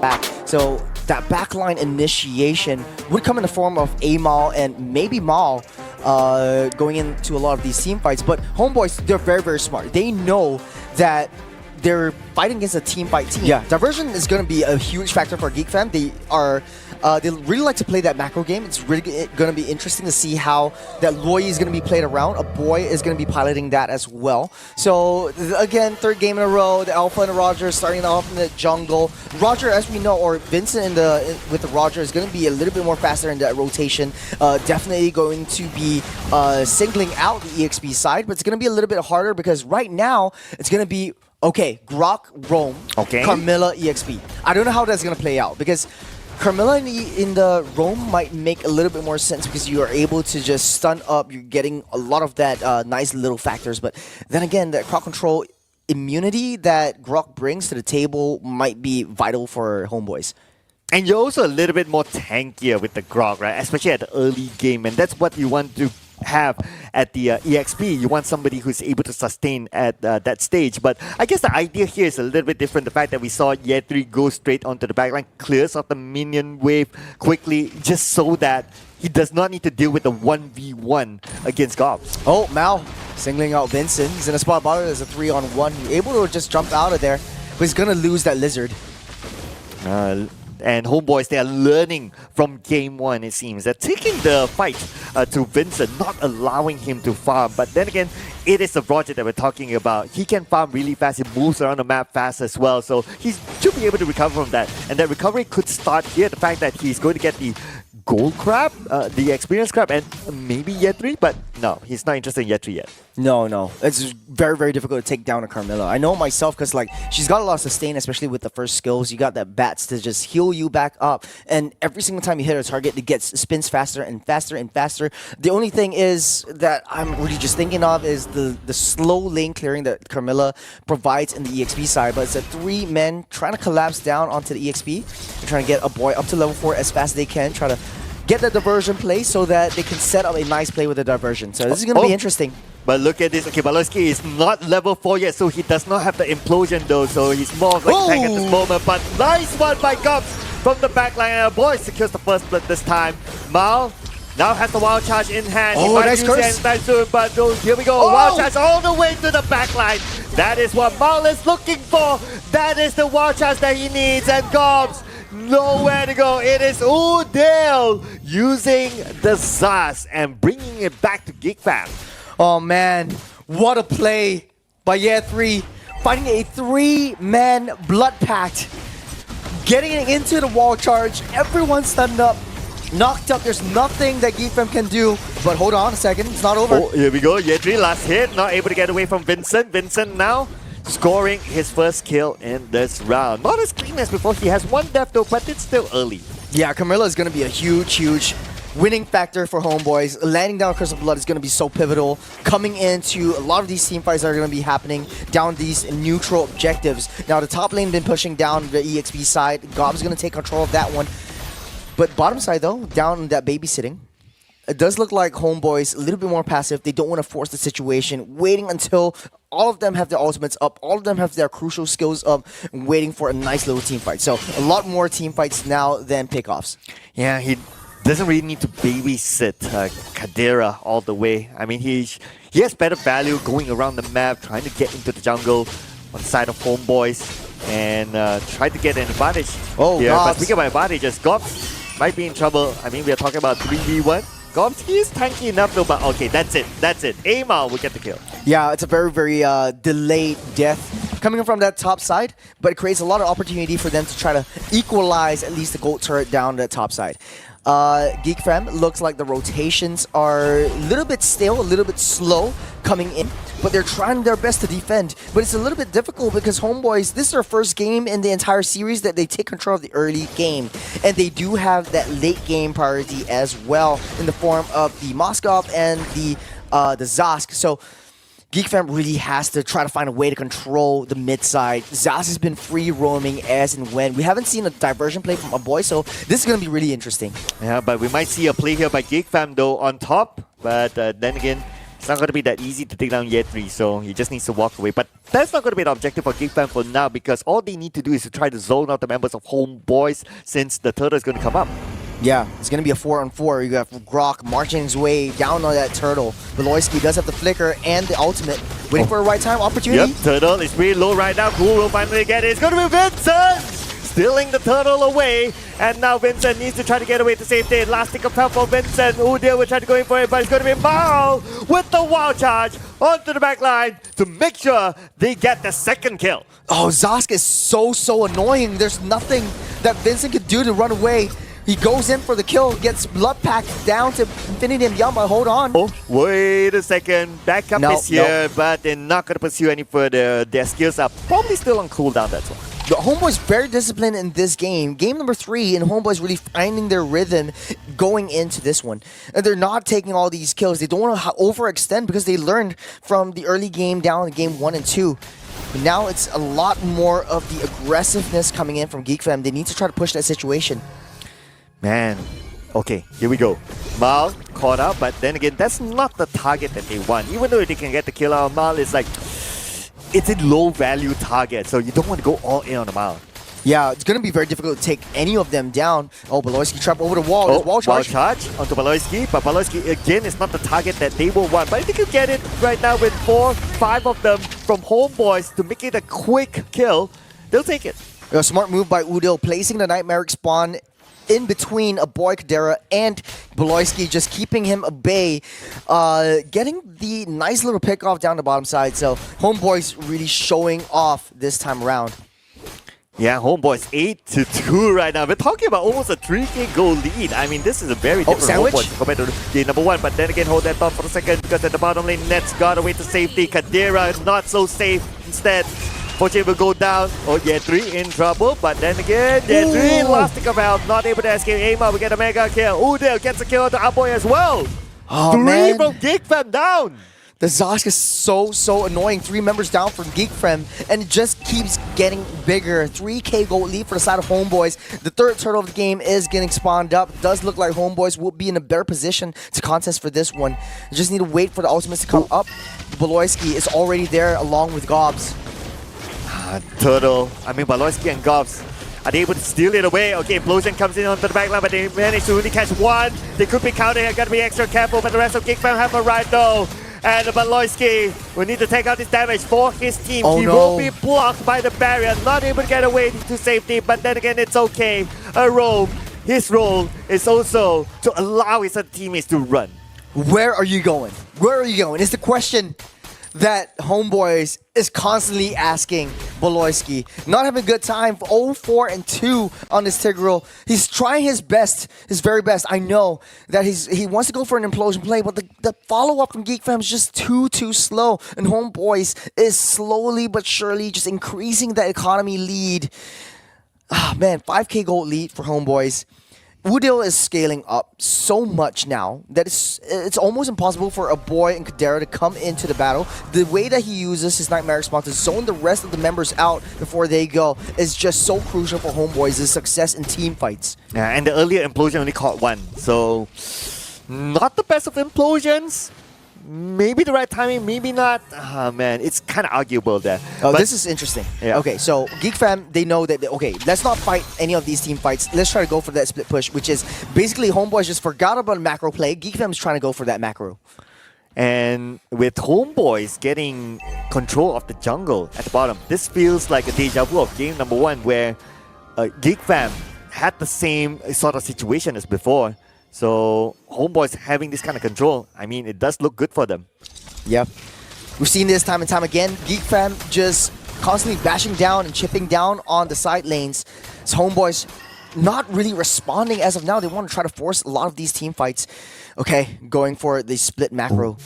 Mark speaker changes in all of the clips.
Speaker 1: back. So that backline initiation would come in the form of Amal and maybe Mal going into a lot of these team fights. But Homebois, they're very, very smart. They know that they're fighting against a team fight team.
Speaker 2: Yeah.
Speaker 1: Diversion is going to be a huge factor for GEEK fam. They really like to play that macro game. It's really going to be interesting to see how that Loi is going to be played around. A boy is going to be piloting that as well. So again, third game in a row, the Alpha and Roger starting off in the jungle. Roger, as we know, or Vincent with the Roger is going to be a little bit more faster in that rotation. Definitely going to be singling out the EXP side, but it's going to be a little bit harder because right now it's going to be okay, Grok, Roam, Carmilla, EXP. I don't know how that's going to play out because Carmilla in the Roam might make a little bit more sense because you are able to just stun up. You're getting a lot of that nice little factors. But then again, that crowd control immunity that Grok brings to the table might be vital for Homebois.
Speaker 2: And you're also a little bit more tankier with the Grok, right? Especially at the early game. And that's what you want to have at the EXP. You want somebody who's able to sustain at that stage. But I guess the idea here is a little bit different. The fact that we saw Ye3 go straight onto the backline, clears off the minion wave quickly, just so that he does not need to deal with the 1v1 against Gobs.
Speaker 1: Oh, Mal singling out Vincent. He's in a spot bottom. There's a 3-on-1. He's able to just jump out of there, but he's going to lose that lizard.
Speaker 2: And Homebois, they are learning from game one, it seems. They're taking the fight to Vincent, not allowing him to farm. But then again, it is the Roger that we're talking about. He can farm really fast. He moves around the map fast as well. So he should be able to recover from that. And that recovery could start here. The fact that he's going to get the gold crab, the experience crab, and maybe Ye3. But no, he's not interested in Ye3 yet.
Speaker 1: No. It's very, very difficult to take down a Carmilla. I know myself because like she's got a lot of sustain, especially with the first skills. You got that bats to just heal you back up. And every single time you hit a target, it spins faster and faster and faster. The only thing is that I'm really just thinking of is the slow lane clearing that Carmilla provides in the EXP side. But it's a 3 men trying to collapse down onto the EXP. They're trying to get a boy up to level 4 as fast as they can. Try to get the diversion play so that they can set up a nice play with the diversion. So this is going to be interesting.
Speaker 2: But look at this. Okay, Balowski is not level 4 yet, so he does not have the implosion though. So he's more of like a tank at this moment. But nice one by Gobs from the backline. And boy secures the first split this time. Mal now has the wild charge in hand.
Speaker 1: Oh, nice curse.
Speaker 2: Soon, but here we go. Wild charge all the way to the backline. That is what Mal is looking for. That is the wild charge that he needs. And Gobs, nowhere to go. It is Udale using the Zaz and bringing it back to GEEK fam.
Speaker 1: Oh man, what a play by Ye3. Finding a 3-man blood pact. Getting it into the wall charge. Everyone's stunned up. Knocked up. There's nothing that GEEK fam can do. But hold on a second. It's not over.
Speaker 2: Oh, here we go. Ye3 last hit. Not able to get away from Vincent. Vincent now scoring his first kill in this round. Not as clean as before. He has 1 death though, but it's still early.
Speaker 1: Yeah, Carmilla is going to be a huge winning factor for Homebois. Landing down Curse of Blood is going to be so pivotal. Coming into a lot of these team fights that are going to be happening down these neutral objectives. Now, the top lane been pushing down the EXP side. Gob's going to take control of that one. But bottom side, though, down that babysitting, it does look like Homebois a little bit more passive. They don't want to force the situation, waiting until all of them have their ultimates up, all of them have their crucial skills up, and waiting for a nice little team fight. So, a lot more team fights now than pickoffs.
Speaker 2: Yeah, he doesn't really need to babysit Kadira all the way. I mean, he has better value going around the map, trying to get into the jungle on the side of Homebois and try to get an advantage.
Speaker 1: Oh,
Speaker 2: yeah,
Speaker 1: Gobs.
Speaker 2: but speaking of advantages, Gobs might be in trouble. I mean, we are talking about 3v1. Gobs, he is tanky enough though, but okay, that's it. Amal will get the kill.
Speaker 1: Yeah, it's a very, very delayed death coming from that top side, but it creates a lot of opportunity for them to try to equalize at least the gold turret down the top side. GEEK fam, looks like the rotations are a little bit stale, a little bit slow coming in, but they're trying their best to defend. But it's a little bit difficult because Homebois, this is their first game in the entire series that they take control of the early game. And they do have that late game priority as well in the form of the Moskov and the Zask. So GEEK fam really has to try to find a way to control the mid side. Zaz has been free roaming as and when. We haven't seen a diversion play from a boy, so this is going to be really interesting.
Speaker 2: Yeah, but we might see a play here by GEEK fam though on top. But then again, It's not going to be that easy to take down Year 3, so he just needs to walk away. But that's not going to be the objective for GEEK Fam for now, because all they need to do is to try to zone out the members of Homebois, since the turtle is going to come up.
Speaker 1: Yeah, it's going to be a 4-on-4. You got Grok marching his way down on that turtle. Beloyski does have the flicker and the ultimate. Waiting for a right time opportunity.
Speaker 2: Yep, turtle is pretty low right now. Who will finally get it? It's going to be Vincent! Stealing the turtle away. And now Vincent needs to try to get away to safety. Last stick of help for Vincent. Udyr will try to go in for it, but it's going to be Mao with the wild charge onto the back line to make sure they get the second kill.
Speaker 1: Oh, Zosk is so annoying. There's nothing that Vincent could do to run away. He goes in for the kill, gets blood packed down to Infinity and Yama. Hold on.
Speaker 2: Oh, wait a second. Backup is here, but they're not going to pursue any further. Their skills are probably still on cooldown, that's why.
Speaker 1: The Homeboys very disciplined in this game. Game number 3, and Homeboys really finding their rhythm going into this one. And they're not taking all these kills. They don't want to overextend because they learned from the early game down in game 1 and 2. But now it's a lot more of the aggressiveness coming in from GEEK Fam. They need to try to push that situation.
Speaker 2: Man, okay, here we go. Mal caught out, but then again, that's not the target that they want. Even though they can get the kill out, Mal is like, it's a low value target, so you don't want to go all in on the Mal.
Speaker 1: Yeah, it's going to be very difficult to take any of them down. Oh, Beloyski trap over the wall.
Speaker 2: Oh,
Speaker 1: wall charge.
Speaker 2: Onto Beloyski, but Beloyski again is not the target that they will want. But if they could get it right now with 4, 5 of them from Homeboys to make it a quick kill, they'll take it.
Speaker 1: A smart move by Udyr, placing the Nightmare spawn in between a boy Kadera and Beloyski, just keeping him at bay, getting the nice little pick off down the bottom side. So Homeboys really showing off this time around.
Speaker 2: Yeah, Homeboys 8-2 right now. We're talking about almost a 3K goal lead. I mean, this is a very different Homeboys compared to game number 1. But then again, hold that thought for a second, because at the bottom lane, Nets got away to safety. Kadera not so safe instead. Fortune will go down. Oh, Year 3 in trouble. But then again, Year 3 last stick of health, not able to escape. Aima will get a mega kill. Udyr gets a kill onto Aboy as well.
Speaker 1: Oh,
Speaker 2: 3
Speaker 1: man.
Speaker 2: from GEEK Fam down.
Speaker 1: The Zosk is so annoying. 3 members down from GEEK Fam, and it just keeps getting bigger. 3K gold lead for the side of Homeboys. The third turtle of the game is getting spawned up. Does look like Homeboys will be in a better position to contest for this one. You just need to wait for the ultimates to come up. Beloyski is already there along with Gobs.
Speaker 2: Turtle, Beloyski and Gobs, are they able to steal it away? Okay, Implosion comes in onto the backline, but they manage to only catch 1. They could be counting, gotta be extra careful, but the rest of GEEK Fam have a right though. And Beloyski will need to take out this damage for his team. He will be blocked by the barrier, not able to get away to safety, but then again, it's okay. His role is also to allow his other teammates to run.
Speaker 1: Where are you going? Where are you going? It's the question that Homeboys is constantly asking Beloyski. Not having a good time. 0-4-2 on this Tigreal. He's trying his best, his very best. I know that he wants to go for an implosion play, but the follow-up from GEEK Fam is just too slow. And Homeboys is slowly but surely just increasing the economy lead. Ah, man, 5K gold lead for Homeboys. Udyr is scaling up so much now that it's almost impossible for a boy and Kadera to come into the battle. The way that he uses his Nightmare Spawn to zone the rest of the members out before they go is just so crucial for Homeboys' success in team fights.
Speaker 2: Yeah, and the earlier Implosion only caught 1, so not the best of implosions. Maybe the right timing, maybe not. Ah, man, it's kind of arguable there.
Speaker 1: Oh, but this is interesting.
Speaker 2: Yeah.
Speaker 1: Okay, so GEEK Fam, they know that, okay, let's not fight any of these team fights. Let's try to go for that split push, which is basically Homeboys just forgot about macro play. GEEK Fam is trying to go for that macro.
Speaker 2: And with Homeboys getting control of the jungle at the bottom, this feels like a deja vu of game number 1, where GEEK Fam had the same sort of situation as before. So Homeboys having this kind of control, it does look good for them.
Speaker 1: Yeah. We've seen this time and time again. GEEK Fam just constantly bashing down and chipping down on the side lanes. So Homeboys not really responding as of now. They want to try to force a lot of these team fights. Okay, going for the split macro.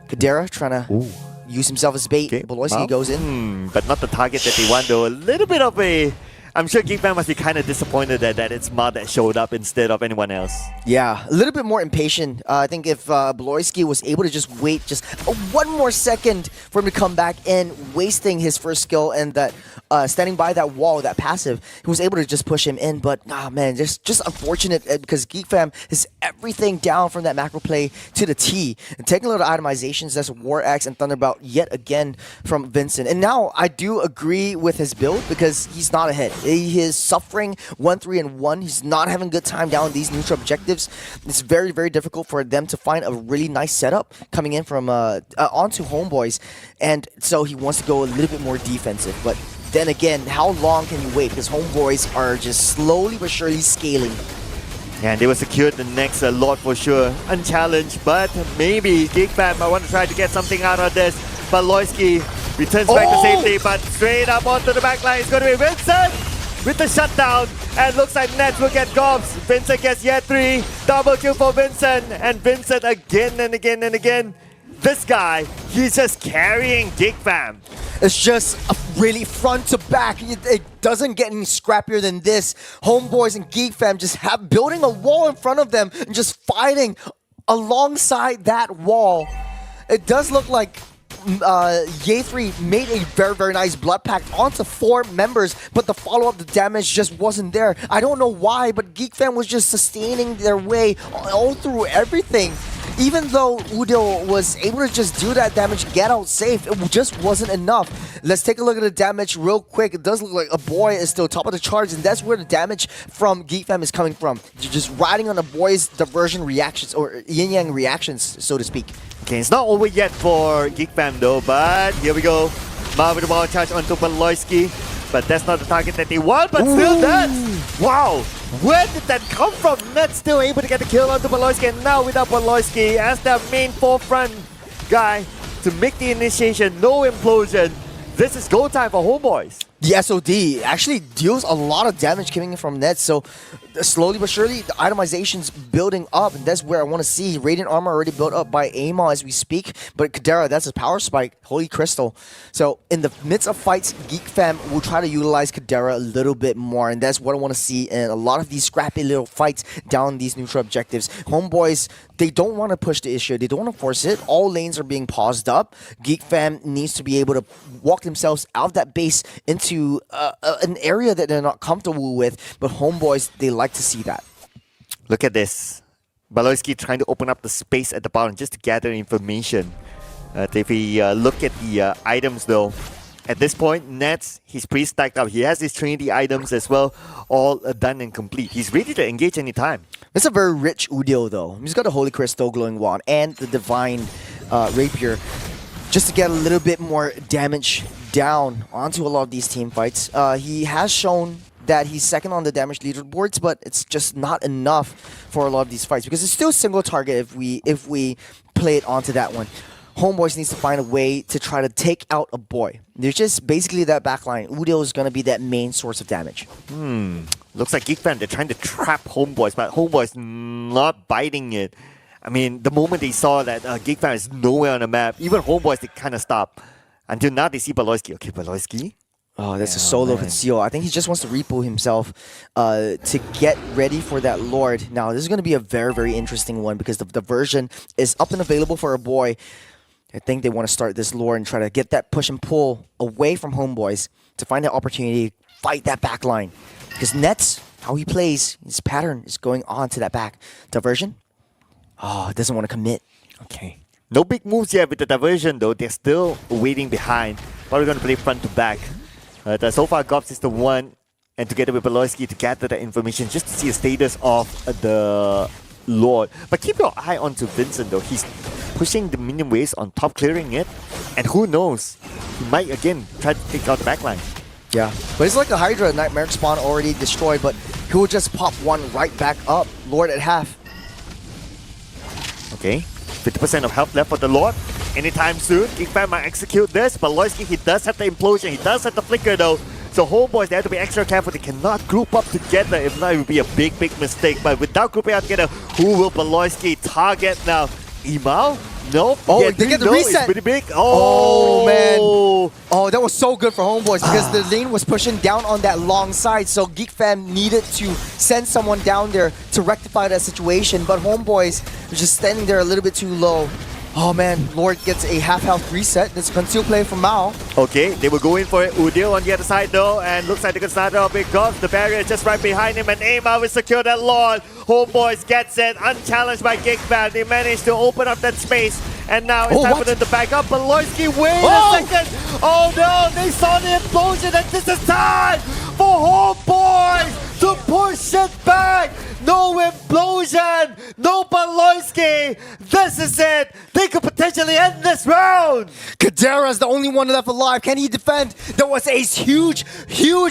Speaker 1: Kadera trying to use himself as bait.
Speaker 2: Okay.
Speaker 1: Beloyski goes in.
Speaker 2: But not the target that they want though. A little bit of a I'm sure Geek Fam must be kind of disappointed that it's Ma that showed up instead of anyone else.
Speaker 1: Yeah, a little bit more impatient. I think if Bloisky was able to just wait just one more second for him to come back in, wasting his first skill and that standing by that wall, that passive, he was able to just push him in. But man, just unfortunate because Geek Fam is everything down from that macro play to the T. And taking a little itemizations, that's War Axe and Thunderbolt yet again from Vincent. And now I do agree with his build because he's not ahead. He is suffering 1-3-1. He's not having a good time down these neutral objectives. It's very, very difficult for them to find a really nice setup coming in from onto Homebois. And so he wants to go a little bit more defensive. But then again, how long can you wait? Because Homebois are just slowly but surely scaling.
Speaker 2: And they will secure the next Lord for sure. Unchallenged, but maybe Geek Fam might want to try to get something out of this. But Loisky returns back to safety, but straight up onto the back line is going to be Vincent with the shutdown. And looks like Nets will get gobs. Vincent gets yet 3. Double kill for Vincent. And Vincent again and again and again. This guy, he's just carrying Geek Fam.
Speaker 1: It's just a really front to back. It doesn't get any scrappier than this. Homebois and Geek Fam just have building a wall in front of them and just fighting alongside that wall. It does look like Ye3 made a very, very nice blood pact onto 4 members, but the follow-up, the damage just wasn't there. I don't know why, but Geek Fam was just sustaining their way all through everything. Even though Udil was able to just do that damage, get out safe, it just wasn't enough. Let's take a look at the damage real quick. It does look like a boy is still top of the charts, and that's where the damage from Geek Fam is coming from. You're just riding on a boy's diversion reactions, or yin-yang reactions, so to speak.
Speaker 2: Okay, it's not over yet for Geek Fam though, but here we go. Ma with the ball charge onto Baloisky, but that's not the target that they want, but still does. Wow, where did that come from? Nets still able to get the kill onto Baloisky, and now without Baloisky as their main forefront guy to make the initiation, no implosion. This is go time for Homebois.
Speaker 1: The SOD actually deals a lot of damage coming in from Nets, so slowly but surely the itemization's building up, and that's where I want to see. Radiant Armor already built up by Amon as we speak, but Kadera, that's his power spike, Holy Crystal. So in the midst of fights, Geek Fam will try to utilize Kadera a little bit more, and that's what I want to see in a lot of these scrappy little fights down these neutral objectives. Homebois, they don't want to push the issue, they don't want to force it. All lanes are being paused up. Geek Fam needs to be able to walk themselves out of that base into an area that they're not comfortable with, but Homebois, they like to see that.
Speaker 2: Look at this. Baloisky trying to open up the space at the bottom just to gather information. If we look at the items though, at this point, Nets, he's pretty stacked up. He has his Trinity items as well, all done and complete. He's ready to engage anytime.
Speaker 1: It's a very rich Udil though. He's got the Holy Crystal, Glowing Wand, and the Divine Rapier, just to get a little bit more damage down onto a lot of these team fights. He has shown that he's second on the damage leaderboards, but it's just not enough for a lot of these fights because it's still single target if we play it onto that one. Homebois needs to find a way to try to take out a boy. There's just basically that backline. Udil is going to be that main source of damage.
Speaker 2: Looks like Geek Fam, they're trying to trap Homebois, but Homebois not biting it. I mean, the moment they saw that Geek Fam is nowhere on the map, even Homebois, they kind of stop. Until now, they see Baloisky. Okay, Baloisky.
Speaker 1: Oh, that's a solo conceal. I think he just wants to repo himself to get ready for that Lord. Now, this is going to be a very, very interesting one because the version is up and available for a boy. I think they want to start this Lord and try to get that push and pull away from Homebois to find that opportunity to fight that back line. Because Nets, how he plays, his pattern is going on to that back. Diversion? Oh, doesn't want to commit.
Speaker 2: Okay. No big moves yet with the diversion though. They're still waiting behind. But we're going to play front to back. So far, Gobs is the one, and together with Baloisky to gather that information just to see the status of the Lord. But keep your eye onto Vincent though. He's pushing the minion waves on top, clearing it. And who knows, he might again try to take out the backline.
Speaker 1: Yeah, but it's like a Hydra Nightmare spawn already destroyed, but he will just pop one right back up. Lord at half.
Speaker 2: Okay, 50% of health left for the Lord. Anytime soon, Geek Fam might execute this, but Loisky, he does have the implosion, he does have the flicker though. So Homebois, they have to be extra careful, they cannot group up together, if not it would be a big mistake. But without grouping up together, who will Baloisky target now? Imal? Nope.
Speaker 1: Oh,
Speaker 2: yeah,
Speaker 1: they get the
Speaker 2: no,
Speaker 1: reset.
Speaker 2: It's pretty big.
Speaker 1: Oh, man. Oh, that was so good for Homebois because the lane was pushing down on that long side, so GEEK Fam needed to send someone down there to rectify that situation, but Homebois was just standing there a little bit too low. Oh man, Lord gets a half-health reset. This conceal play from Mao.
Speaker 2: Okay, they will go in for it. Udil on the other side though, and looks like they can start off because the barrier is just right behind him, and Aima will secure that Lord. Homebois gets it, unchallenged by GEEK Fam. They managed to open up that space, and now it's time for them to back up. But Loyski, wait a second! Oh no, they saw the implosion, and this is time for Homebois to push it back! No implosion! No Baloyski! This is it! They could potentially end this round!
Speaker 1: Kadera's the only one left alive. Can he defend? There was a huge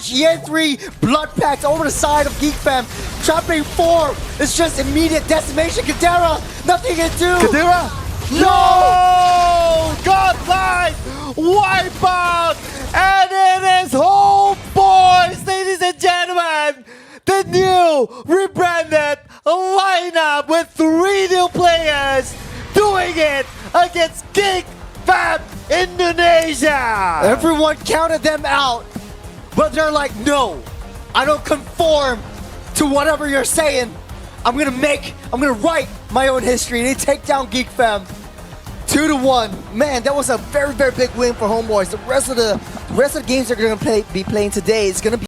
Speaker 1: Yen 3 blood pact over the side of GEEK Fam. Trapping 4. It's just immediate decimation. Kadera, nothing can do.
Speaker 2: Kadera?
Speaker 1: No!
Speaker 2: Godlike! Wipe out! And it is Homebois, ladies and gentlemen! The new rebranded lineup with 3 new players doing it against GEEK Fam Indonesia!
Speaker 1: Everyone counted them out, but they're like, no, I don't conform to whatever you're saying. I'm gonna write my own history. They take down GEEK Fam 2-1. Man, that was a very big win for Homebois. The rest of the games they're gonna be playing today is gonna be